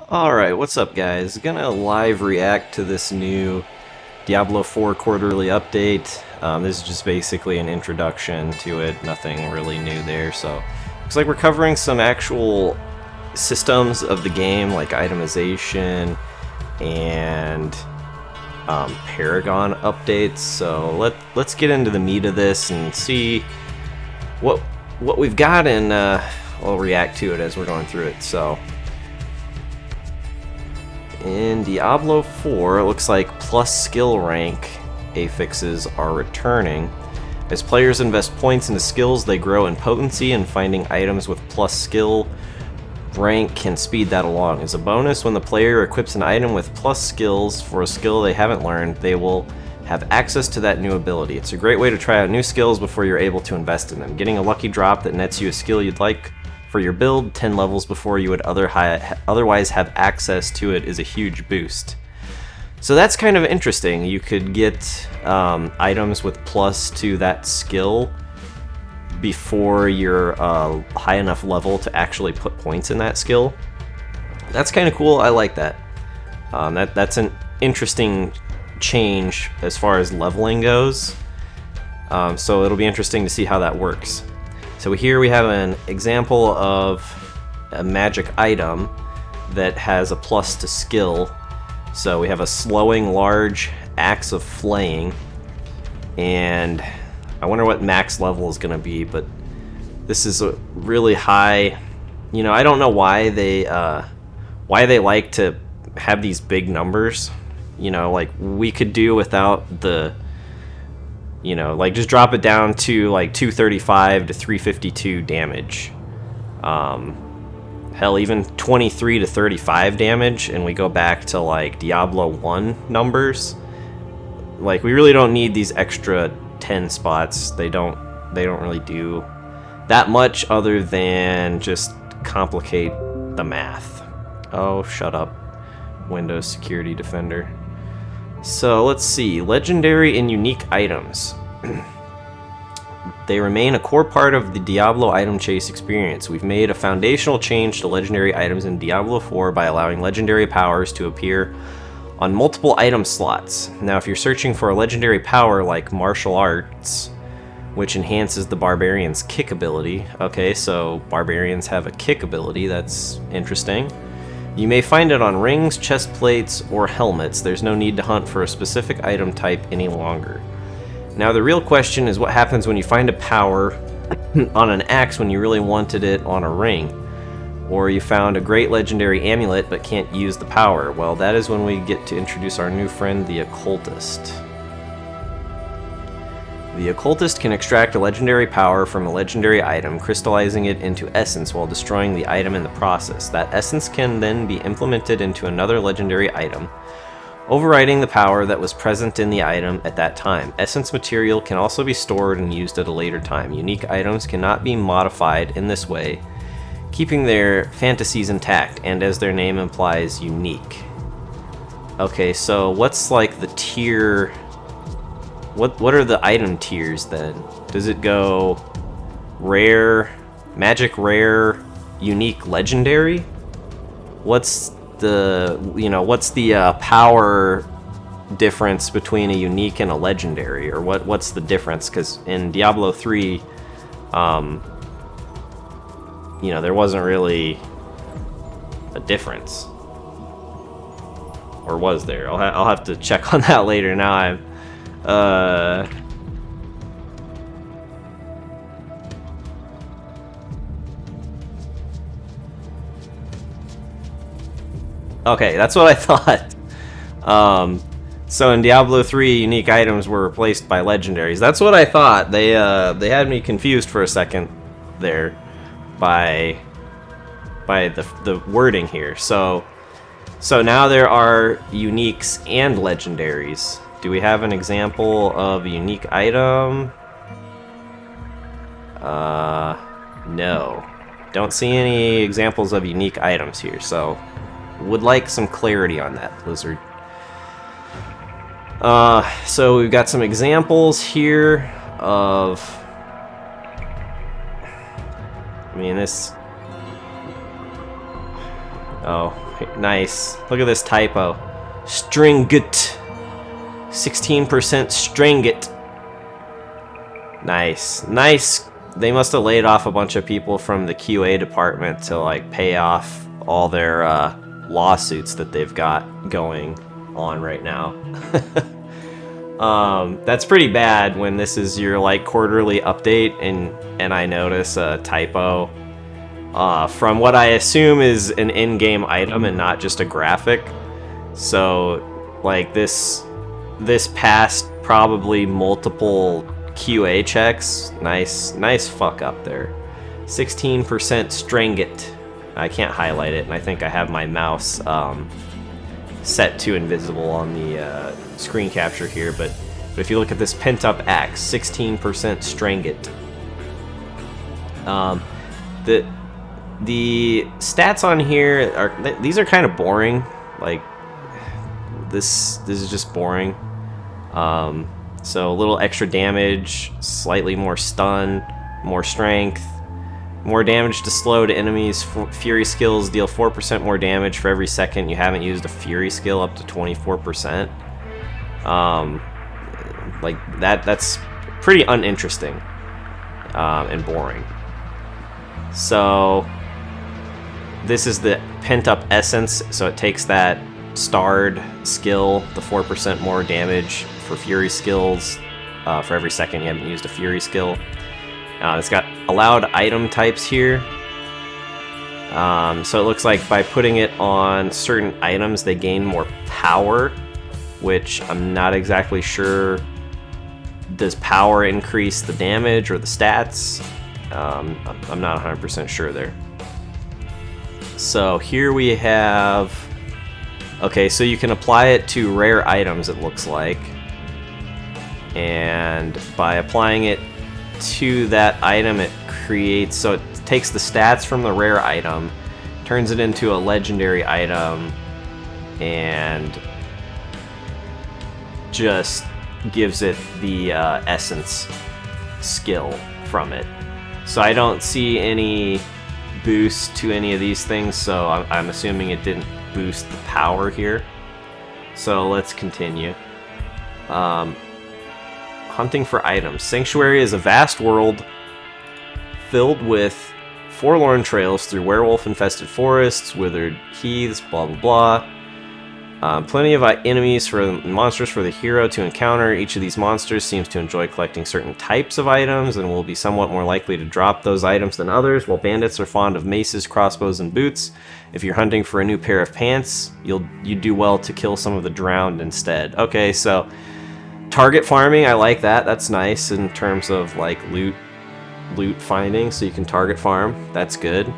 Alright, what's up guys? Gonna live react to this new Diablo 4 quarterly update. This is just basically an introduction to it, nothing really new there, so looks like we're covering some actual systems of the game like itemization and Paragon updates. So let's get into the meat of this and see what we've got, and I'll react to it as we're going through it. So in Diablo 4, it looks like plus skill rank affixes are returning. As players invest points into skills, they grow in potency, and finding items with plus skill rank can speed that along. As a bonus, when the player equips an item with plus skills for a skill they haven't learned, they will have access to that new ability. It's a great way to try out new skills before you're able to invest in them. Getting a lucky drop that nets you a skill you'd like for your build 10 levels before you would otherwise have access to it is a huge boost. So that's kind of interesting. You could get items with plus to that skill before you're high enough level to actually put points in that skill. That's kind of cool. I like that. That's an interesting change as far as leveling goes. So it'll be interesting to see how that works. So here we have an example of a magic item that has a plus to skill. So we have a slowing large axe of flaying, and I wonder what max level is going to be, but this is a really high. You know, I don't know why they like to have these big numbers. You know, like we could do without the, you know, like just drop it down to like 235 to 352 damage. Hell, even 23 to 35 damage, and we go back to like Diablo 1 numbers. Like, we really don't need these extra 10 spots. They don't really do that much other than just complicate the math. Oh, shut up, Windows Security Defender. So let's see, legendary and unique items. They remain a core part of the Diablo item chase experience. We've made a foundational change to legendary items in Diablo 4 by allowing legendary powers to appear on multiple item slots. Now, if you're searching for a legendary power like martial arts, which enhances the barbarian's kick ability, okay, so barbarians have a kick ability, that's interesting. You may find it on rings, chest plates, or helmets. There's no need to hunt for a specific item type any longer. Now, the real question is what happens when you find a power on an axe when you really wanted it on a ring, or you found a great legendary amulet but can't use the power. Well, that is when we get to introduce our new friend, the occultist. The occultist can extract a legendary power from a legendary item, crystallizing it into essence while destroying the item in the process. That essence can then be implemented into another legendary item, overriding the power that was present in the item at that time. Essence material can also be stored and used at a later time. Unique items cannot be modified in this way, keeping their fantasies intact, and as their name implies, unique. Okay, so what's like the tier? What are the item tiers then? Does it go rare, magic rare, unique, legendary? What's the power difference between a unique and a legendary, or what's the difference? Because in Diablo 3, you know, there wasn't really a difference, or was there? I'll have to check on that later. Now I'm okay, that's what I thought. So in Diablo 3, unique items were replaced by legendaries. That's what I thought. They had me confused for a second there by the wording here. So now there are uniques and legendaries. Do we have an example of a unique item? No. Don't see any examples of unique items here, so would like some clarity on that, Blizzard. So we've got some examples here of, I mean, this, Oh, Nice. Look at this typo. Stringit. 16% stringit. Nice. Nice. They must have laid off a bunch of people from the QA department to like pay off all their lawsuits that they've got going on right now. That's pretty bad when this is your like quarterly update and I notice a typo from what I assume is an in-game item and not just a graphic. So like this passed probably multiple QA checks. Nice fuck up there. 16% stringit. I can't highlight it, and I think I have my mouse set to invisible on the screen capture here, but if you look at this pent-up axe, 16% stringit. The stats on here these are kind of boring. Like this is just boring. So a little extra damage, slightly more stun, more strength, more damage to slowed enemies. Fury skills deal 4% more damage for every second you haven't used a fury skill, up to 24%. Like that's pretty uninteresting and boring. So this is the pent up essence, so it takes that starred skill, the 4% more damage for fury skills for every second you haven't used a fury skill. It's got allowed item types here. So it looks like by putting it on certain items they gain more power, which I'm not exactly sure. Does power increase the damage or the stats? I'm not 100% sure there. So here we have... Okay, so you can apply it to rare items, it looks like. And by applying it to that item, it creates... So it takes the stats from the rare item, turns it into a legendary item, and just gives it the essence skill from it. So I don't see any boost to any of these things, so I'm assuming it didn't boost the power here. So let's continue. Hunting for items. Sanctuary is a vast world filled with forlorn trails through werewolf-infested forests, withered heaths, blah blah blah. Plenty of monsters for the hero to encounter. Each of these monsters seems to enjoy collecting certain types of items and will be somewhat more likely to drop those items than others, while bandits are fond of maces, crossbows, and boots. If you're hunting for a new pair of pants, you do well to kill some of the drowned instead. Okay, so target farming, I like that. That's nice in terms of like loot finding, so you can target farm. That's good.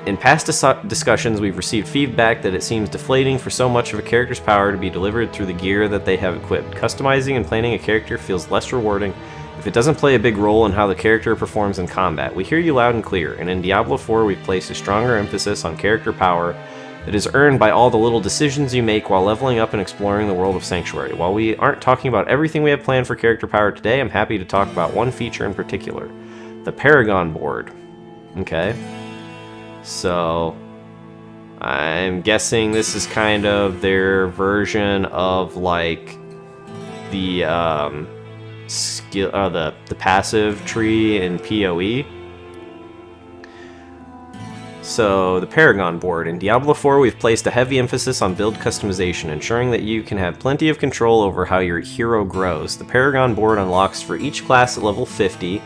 In past discussions, we've received feedback that it seems deflating for so much of a character's power to be delivered through the gear that they have equipped. Customizing and planning a character feels less rewarding if it doesn't play a big role in how the character performs in combat. We hear you loud and clear, and in Diablo 4 we've placed a stronger emphasis on character power that is earned by all the little decisions you make while leveling up and exploring the world of Sanctuary. While we aren't talking about everything we have planned for character power today, I'm happy to talk about one feature in particular, the Paragon board. Okay. So, I'm guessing this is kind of their version of like the skill, the passive tree in PoE. So, the Paragon board. In Diablo 4, we've placed a heavy emphasis on build customization, ensuring that you can have plenty of control over how your hero grows. The Paragon board unlocks for each class at level 50,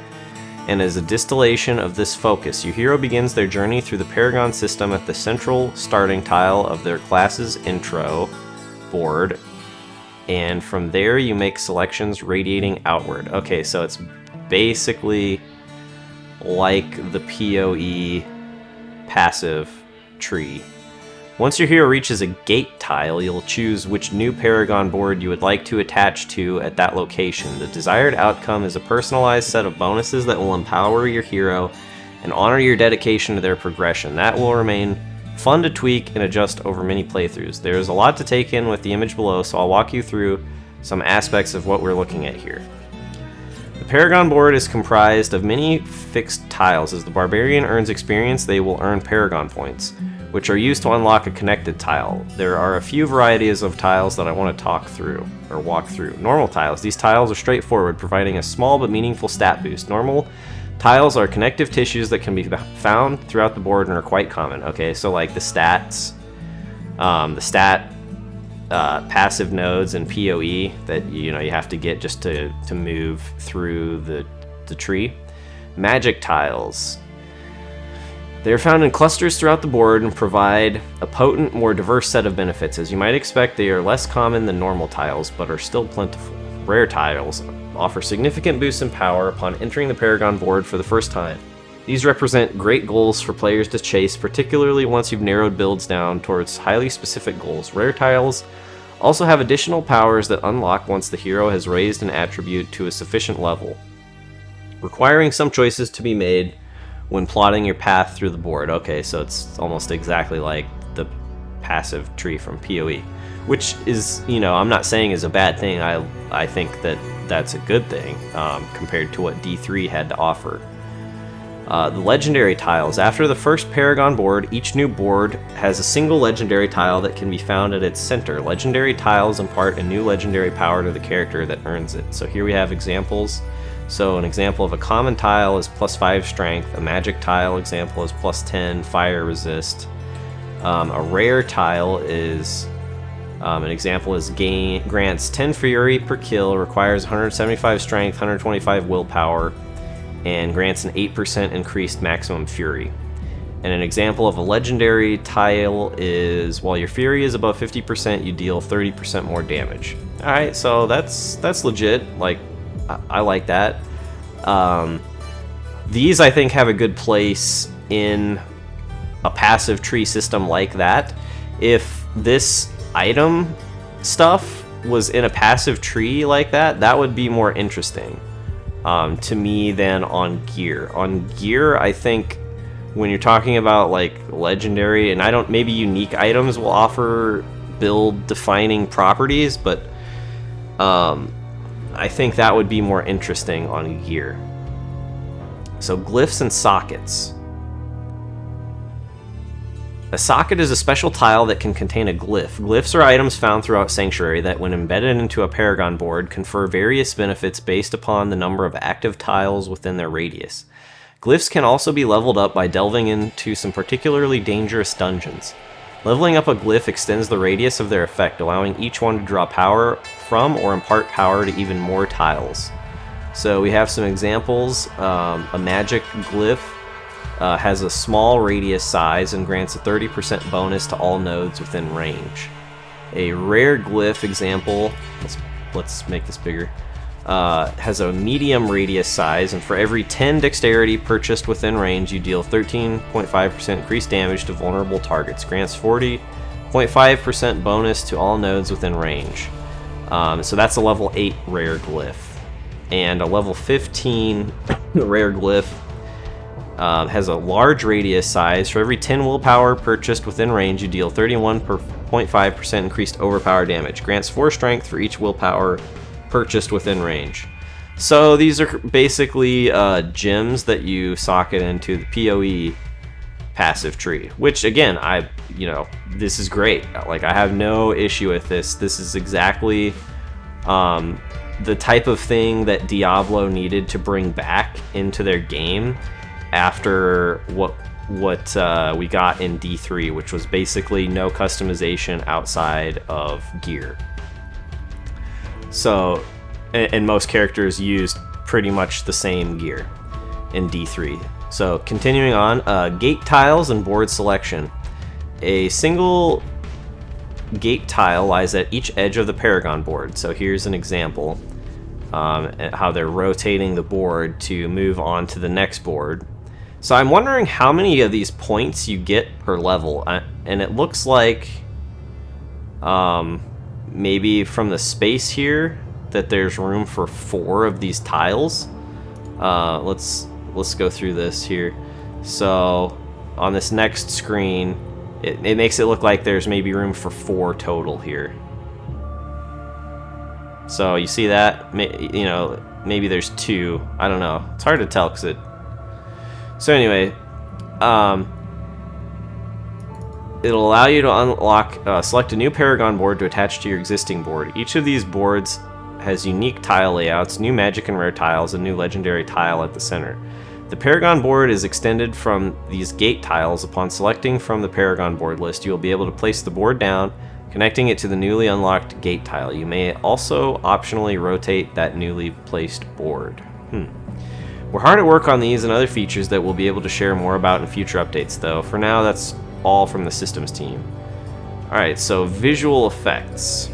and as a distillation of this focus, your hero begins their journey through the Paragon system at the central starting tile of their class's intro board, and from there you make selections radiating outward. Okay, so it's basically like the PoE passive tree. Once your hero reaches a gate tile, you'll choose which new Paragon board you would like to attach to at that location. The desired outcome is a personalized set of bonuses that will empower your hero and honor your dedication to their progression. That will remain fun to tweak and adjust over many playthroughs. There is a lot to take in with the image below, so I'll walk you through some aspects of what we're looking at here. The Paragon board is comprised of many fixed tiles. As the Barbarian earns experience, they will earn Paragon points. which are used to unlock a connected tile. There are a few varieties of tiles that I want to walk through. Normal tiles. These tiles are straightforward, providing a small but meaningful stat boost. Normal tiles are connective tissues that can be found throughout the board and are quite common. Okay, so like the stats, passive nodes and PoE that you have to get just to move through the tree. Magic tiles. They are found in clusters throughout the board and provide a potent, more diverse set of benefits. As you might expect, they are less common than normal tiles, but are still plentiful. Rare tiles offer significant boosts in power upon entering the Paragon board for the first time. These represent great goals for players to chase, particularly once you've narrowed builds down towards highly specific goals. Rare tiles also have additional powers that unlock once the hero has raised an attribute to a sufficient level, requiring some choices to be made when plotting your path through the board. Okay, so it's almost exactly like the passive tree from PoE, which is, I'm not saying is a bad thing. I think that that's a good thing compared to what D3 had to offer. The legendary tiles. After the first Paragon board, each new board has a single legendary tile that can be found at its center. Legendary tiles impart a new legendary power to the character that earns it. So here we have examples. So an example of a common tile is +5 strength. A magic tile example is +10 fire resist. A rare tile is an example is grants 10 fury per kill, requires 175 strength, 125 willpower, and grants an 8% increased maximum fury. And an example of a legendary tile is while your fury is above 50%, you deal 30% more damage. All right, so that's legit. Like, I like that. These, I think, have a good place in a passive tree system like that. If this item stuff was in a passive tree like that, that would be more interesting to me than on gear. On gear, I think when you're talking about like legendary, and maybe unique items will offer build defining properties, but I think that would be more interesting on gear. So glyphs and sockets. A socket is a special tile that can contain a glyph. Glyphs are items found throughout Sanctuary that, when embedded into a Paragon board, confer various benefits based upon the number of active tiles within their radius. Glyphs can also be leveled up by delving into some particularly dangerous dungeons. Leveling up a glyph extends the radius of their effect, allowing each one to draw power from or impart power to even more tiles. So we have some examples. A magic glyph has a small radius size and grants a 30% bonus to all nodes within range. A rare glyph example, let's make this bigger, has a medium radius size, and for every 10 dexterity purchased within range, you deal 13.5% increased damage to vulnerable targets. Grants 40.5% bonus to all nodes within range. So that's a level 8 rare glyph. And a level 15 rare glyph has a large radius size. For every 10 willpower purchased within range, you deal 31.5% increased overpower damage. Grants 4 strength for each willpower purchased within range. So these are basically gems that you socket into the PoE passive tree, which again, this is great. Like, I have no issue with this. This is exactly the type of thing that Diablo needed to bring back into their game after what we got in D3, which was basically no customization outside of gear. So, and most characters used pretty much the same gear in D3. So, continuing on, gate tiles and board selection. A single gate tile lies at each edge of the Paragon board. So here's an example, how they're rotating the board to move on to the next board. So I'm wondering how many of these points you get per level, and it looks like maybe from the space here that there's room for 4 of these tiles. Let's go through this here. So on this next screen, it makes it look like there's maybe room for 4 total here. So you see that? Maybe there's 2. I don't know. It's hard to tell because it. So anyway, It'll allow you to unlock, select a new Paragon board to attach to your existing board. Each of these boards has unique tile layouts, new magic and rare tiles, and new legendary tile at the center. The Paragon board is extended from these gate tiles. Upon selecting from the Paragon board list, you will be able to place the board down, connecting it to the newly unlocked gate tile. You may also optionally rotate that newly placed board. We're hard at work on these and other features that we'll be able to share more about in future updates, though. For now, that's all from the systems team. Alright, so visual effects.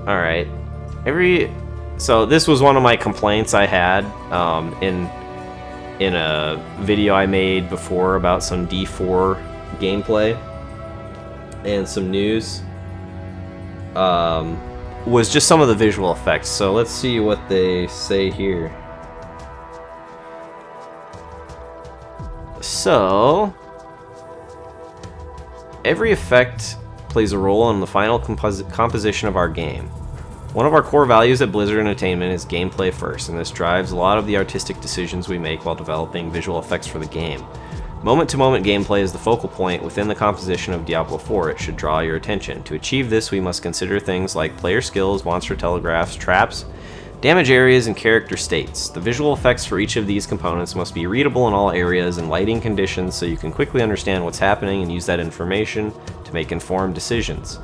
Alright. So this was one of my complaints I had in a video I made before about some D4 gameplay and some news. Was just some of the visual effects. So let's see what they say here. So, every effect plays a role in the final composition of our game. One of our core values at Blizzard Entertainment is gameplay first, and this drives a lot of the artistic decisions we make while developing visual effects for the game. Moment-to-moment gameplay is the focal point within the composition of Diablo 4. It should draw your attention. To achieve this, we must consider things like player skills, monster telegraphs, traps, damage areas, and character states. The visual effects for each of these components must be readable in all areas and lighting conditions so you can quickly understand what's happening and use that information to make informed decisions.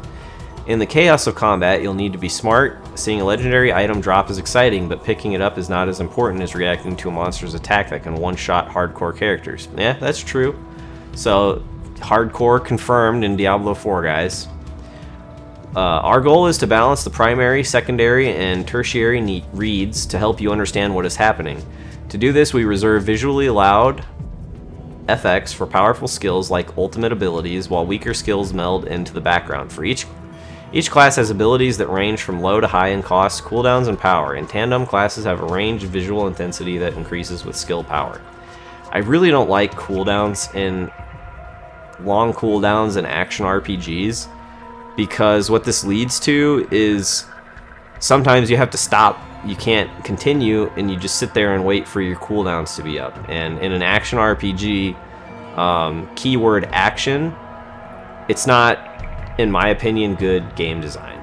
In the chaos of combat, you'll need to be smart. Seeing a legendary item drop is exciting, but picking it up is not as important as reacting to a monster's attack that can one-shot hardcore characters. Yeah, that's true. So, hardcore confirmed in Diablo 4, guys. Our goal is to balance the primary, secondary, and tertiary reads to help you understand what is happening. To do this, we reserve visually loud FX for powerful skills like ultimate abilities, while weaker skills meld into the background. For each class has abilities that range from low to high in cost, cooldowns, and power. In tandem, classes have a range of visual intensity that increases with skill power. I really don't like cooldowns in long cooldowns in action RPGs, because what this leads to is sometimes you have to stop, you can't continue, and you just sit there and wait for your cooldowns to be up. And in an action RPG, keyword action, it's not, in my opinion, good game design.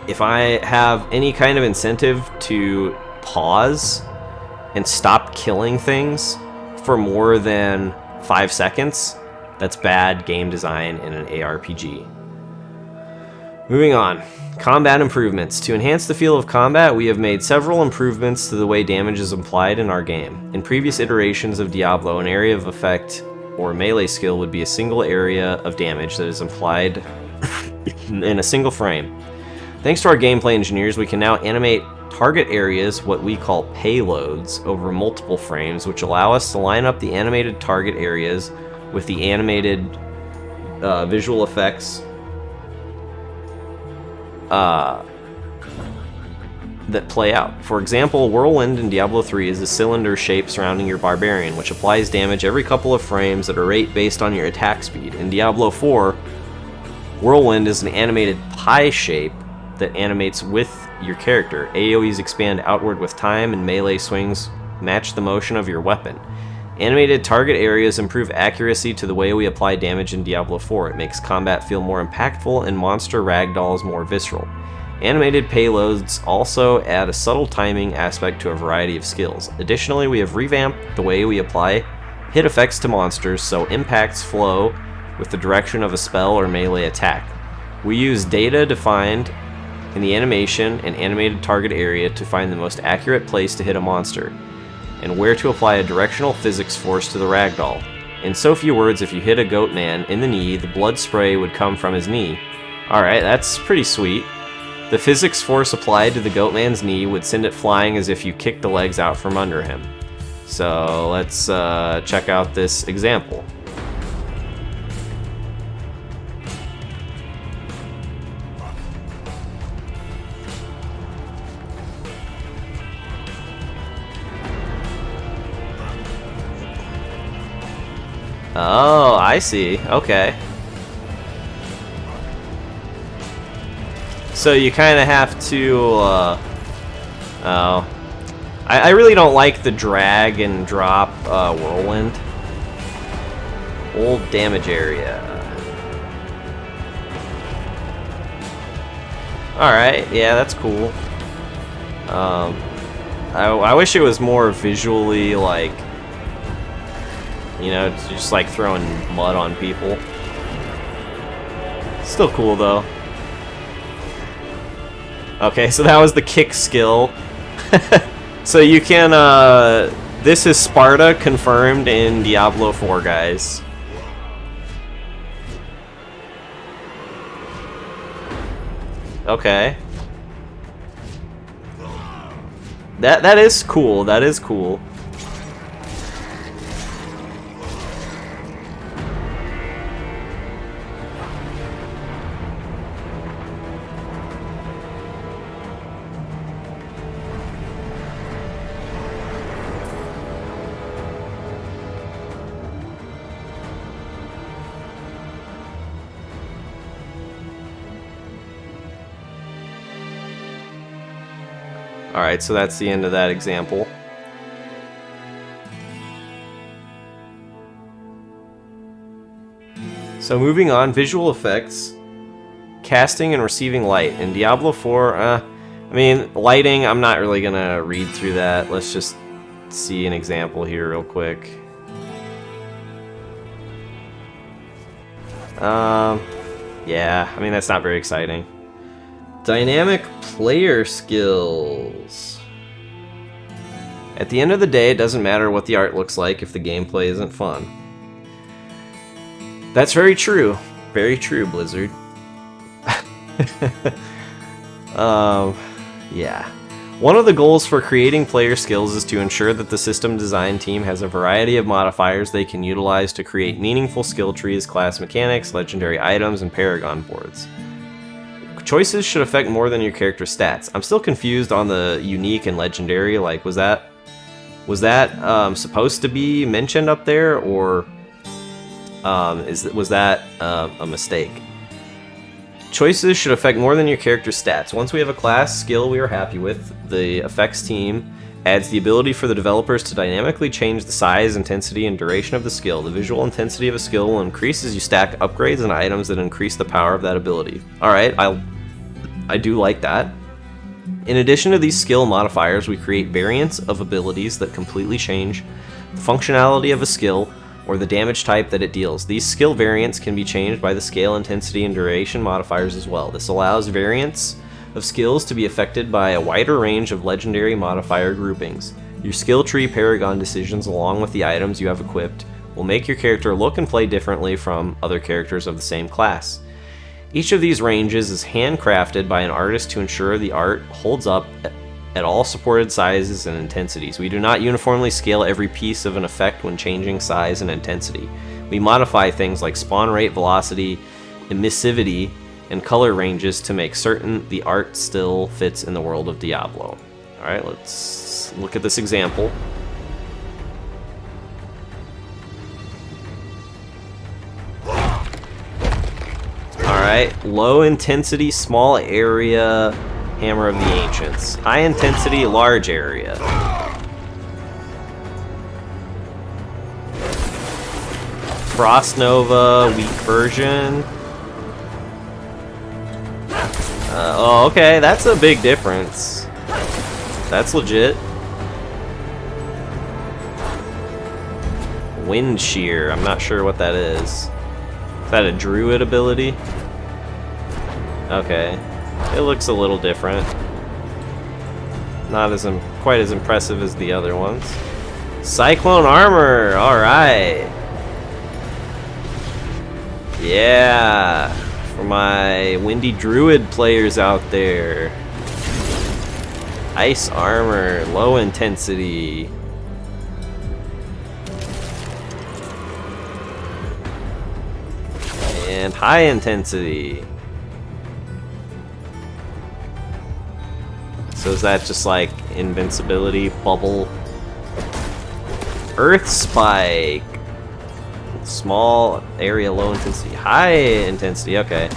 If I have any kind of incentive to pause and stop killing things for more than 5 seconds, that's bad game design in an ARPG. Moving on. Combat improvements. To enhance the feel of combat, we have made several improvements to the way damage is applied in our game. In previous iterations of Diablo, an area of effect or melee skill would be a single area of damage that is applied in a single frame. Thanks to our gameplay engineers, we can now animate target areas, what we call payloads, over multiple frames, which allow us to line up the animated target areas with the animated visual effects that play out. For example, Whirlwind in Diablo 3 is a cylinder shape surrounding your barbarian, which applies damage every couple of frames at a rate based on your attack speed. In Diablo 4, Whirlwind is an animated pie shape that animates with your character. AoEs expand outward with time, and melee swings match the motion of your weapon. Animated target areas improve accuracy to the way we apply damage in Diablo 4. It makes combat feel more impactful and monster ragdolls more visceral. Animated payloads also add a subtle timing aspect to a variety of skills. Additionally, we have revamped the way we apply hit effects to monsters so impacts flow with the direction of a spell or melee attack. We use data defined in the animation and animated target area to find the most accurate place to hit a monster, and where to apply a directional physics force to the ragdoll. In so few words, if you hit a goat man in the knee, the blood spray would come from his knee. Alright, that's pretty sweet. The physics force applied to the goat man's knee would send it flying as if you kicked the legs out from under him. So let's check out this example. Oh, I see. Okay. So you kind of have to, oh, I really don't like the drag and drop whirlwind. Old damage area. Alright, yeah, that's cool. I wish it was more visually, like, you know, just like throwing mud on people. Still cool, though. Okay, so that was the kick skill. So you can, this is Sparta confirmed in Diablo 4, guys. Okay. That is cool. That is cool. Alright, so that's the end of that example. So moving on, visual effects. Casting and receiving light. In Diablo 4, I mean, lighting, I'm not really gonna read through that. Let's just see an example here real quick. Yeah, I mean, that's not very exciting. Dynamic player skills. At the end of the day, it doesn't matter what the art looks like if the gameplay isn't fun. That's very true. Very true, Blizzard. Yeah. One of the goals for creating player skills is to ensure that the system design team has a variety of modifiers they can utilize to create meaningful skill trees, class mechanics, legendary items, and Paragon boards. Choices should affect more than your character's stats. I'm still confused on the unique and legendary. Like, was that supposed to be mentioned up there, or was that a mistake? Choices should affect more than your character's stats. Once we have a class skill we are happy with, the effects team adds the ability for the developers to dynamically change the size, intensity, and duration of the skill. The visual intensity of a skill will increase as you stack upgrades and items that increase the power of that ability. Alright, I do like that. In addition to these skill modifiers, we create variants of abilities that completely change the functionality of a skill or the damage type that it deals. These skill variants can be changed by the scale, intensity, and duration modifiers as well. This allows variants of skills to be affected by a wider range of legendary modifier groupings. Your skill tree Paragon decisions, along with the items you have equipped, will make your character look and play differently from other characters of the same class. Each of these ranges is handcrafted by an artist to ensure the art holds up at all supported sizes and intensities. We do not uniformly scale every piece of an effect when changing size and intensity. We modify things like spawn rate, velocity, emissivity, and color ranges to make certain the art still fits in the world of Diablo. Alright, let's look at this example. Alright, low intensity, small area, Hammer of the Ancients. High intensity, large area. Frost Nova, weak version. Oh, okay, that's a big difference. That's legit. Wind Shear, I'm not sure what that is. Is that a druid ability? Okay. It looks a little different. Not as quite as impressive as the other ones. Cyclone Armor, alright. Yeah. For my Windy Druid players out there. Ice Armor, low intensity. And high intensity. So is that just like invincibility, bubble? Earth Spike. Small area, low intensity, high intensity, okay.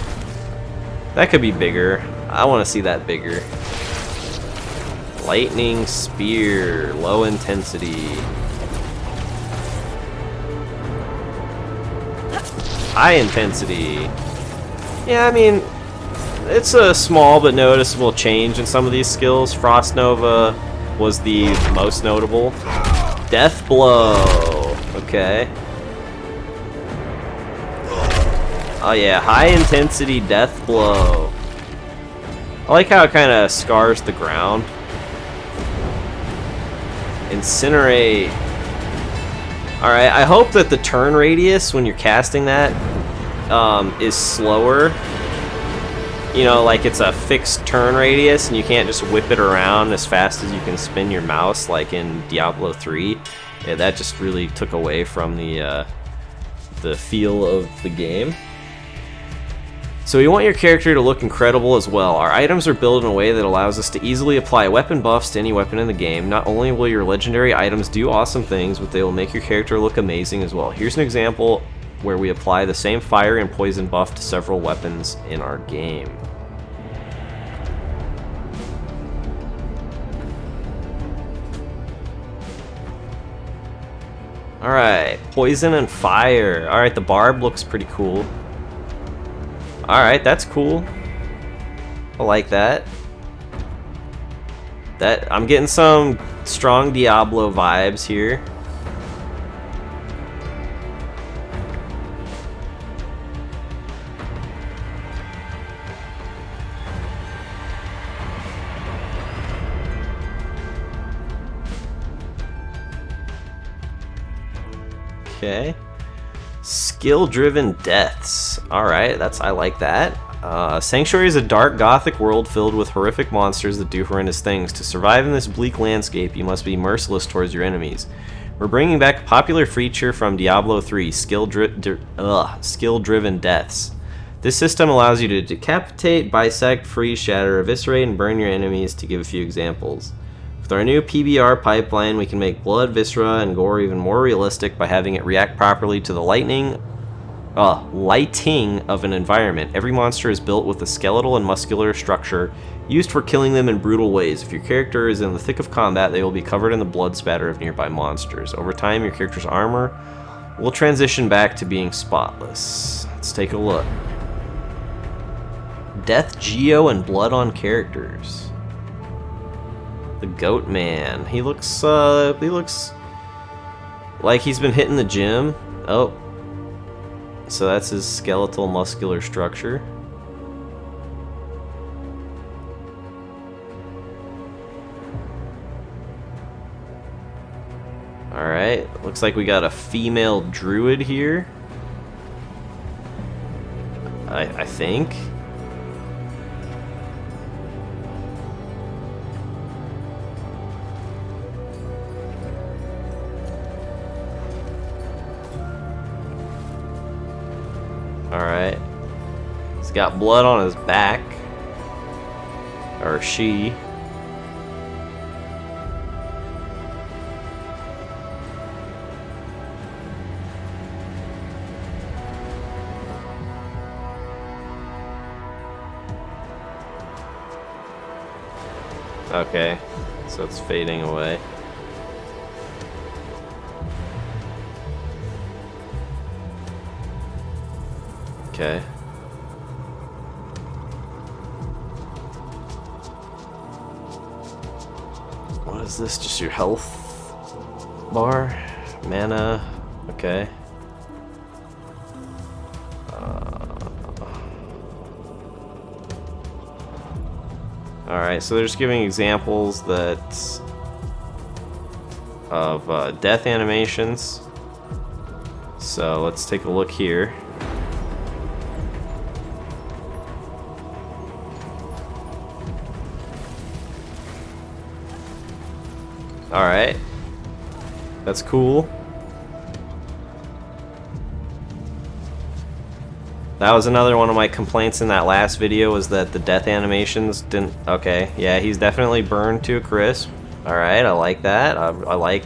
That could be bigger. I want to see that bigger. Lightning Spear, low intensity. High intensity. Yeah, I mean, it's a small but noticeable change in some of these skills. Frost Nova was the most notable. Death Blow. Okay. Oh yeah, high intensity Death Blow. I like how it kind of scars the ground. Incinerate. Alright, I hope that the turn radius when you're casting that is slower. You know, like it's a fixed turn radius and you can't just whip it around as fast as you can spin your mouse like in Diablo 3. Yeah, that just really took away from the feel of the game. So we want your character to look incredible as well. Our items are built in a way that allows us to easily apply weapon buffs to any weapon in the game. Not only will your legendary items do awesome things, but they will make your character look amazing as well. Here's an example where we apply the same fire and poison buff to several weapons in our game. Alright, poison and fire. Alright, the barb looks pretty cool. Alright, that's cool. I like that. I'm getting some strong Diablo vibes here. Okay. Skill-driven deaths. Alright, I like that. Sanctuary is a dark gothic world filled with horrific monsters that do horrendous things. To survive in this bleak landscape, you must be merciless towards your enemies. We're bringing back a popular feature from Diablo 3, skill-driven deaths. This system allows you to decapitate, bisect, freeze, shatter, eviscerate, and burn your enemies, to give a few examples. With our new PBR pipeline, we can make blood, viscera, and gore even more realistic by having it react properly to the lighting of an environment. Every monster is built with a skeletal and muscular structure used for killing them in brutal ways. If your character is in the thick of combat, they will be covered in the blood spatter of nearby monsters. Over time, your character's armor will transition back to being spotless. Let's take a look. Death, Geo, and blood on characters. The Goat Man. He looks like he's been hitting the gym. Oh. So that's his skeletal muscular structure. Alright. Looks like we got a female druid here. I think. Alright. He's got blood on his back. Or she. Okay. So it's fading away. Okay. What is this? Just your health bar? Mana? Okay. Alright, so they're just giving examples of death animations. So let's take a look here. Alright. That's cool. That was another one of my complaints in that last video, was that the death animations didn't... Okay, yeah, he's definitely burned to a crisp. Alright, I like that. I like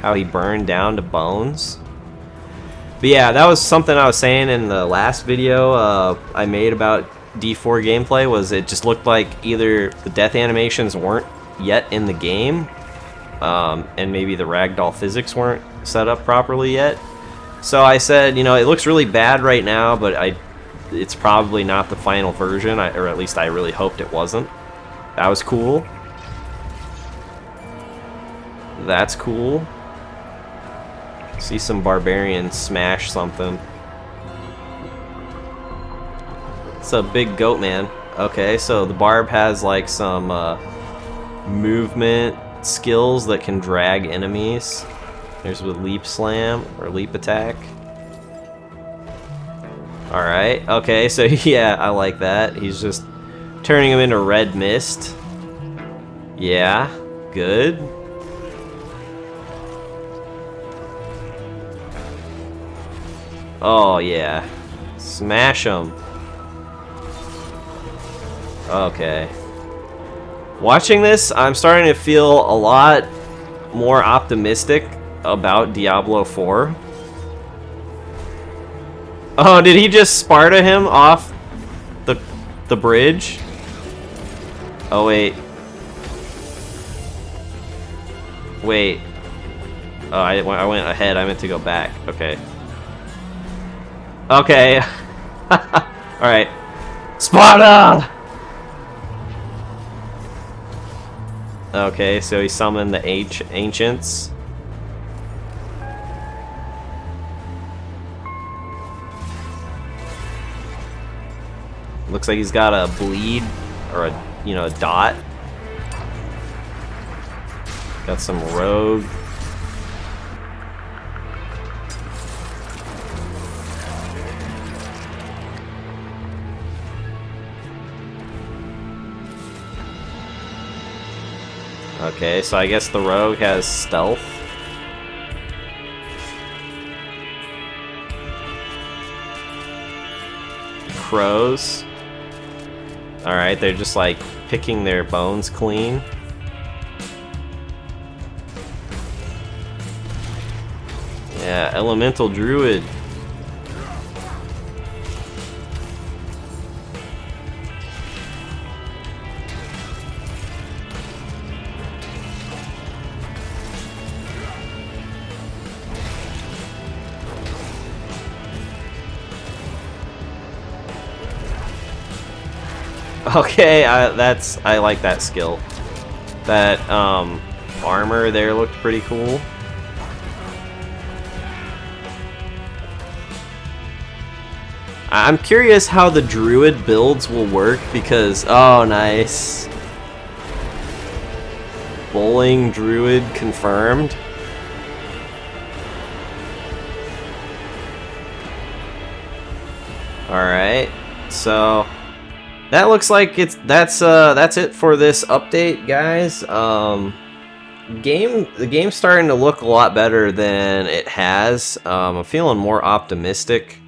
how he burned down to bones. But yeah, that was something I was saying in the last video I made about D4 gameplay, was it just looked like either the death animations weren't yet in the game, and maybe the ragdoll physics weren't set up properly yet. So I said, you know, it looks really bad right now, but it's probably not the final version, or at least I really hoped it wasn't. That was cool. That's cool. See some barbarians smash something. It's a big goat man. Okay, so the barb has like some movement skills that can drag enemies. There's a leap slam or leap attack. Alright, okay, so yeah, I like that. He's just turning him into red mist. Yeah, good. Oh yeah, smash him. Okay. Watching this, I'm starting to feel a lot more optimistic about Diablo 4. Oh, did he just Sparta him off the bridge? Oh wait. Wait. Oh, I went ahead. I meant to go back. Okay. Okay. Alright. Sparta! Okay, so he summoned the ancients. Looks like he's got a bleed, or a, you know, a dot. Got some rogue. Okay, so I guess the rogue has stealth. Crows. Alright, they're just like picking their bones clean. Yeah, elemental druid. Okay, I like that skill. That armor there looked pretty cool. I'm curious how the druid builds will work because, oh nice. Bowling druid confirmed. Alright, so that looks like that's it for this update, guys. The game's starting to look a lot better than it has. I'm feeling more optimistic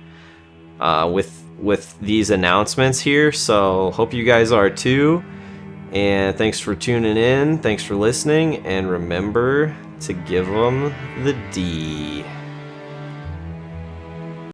with these announcements here, so hope you guys are too. And thanks for tuning in, thanks for listening, and remember to give them the D.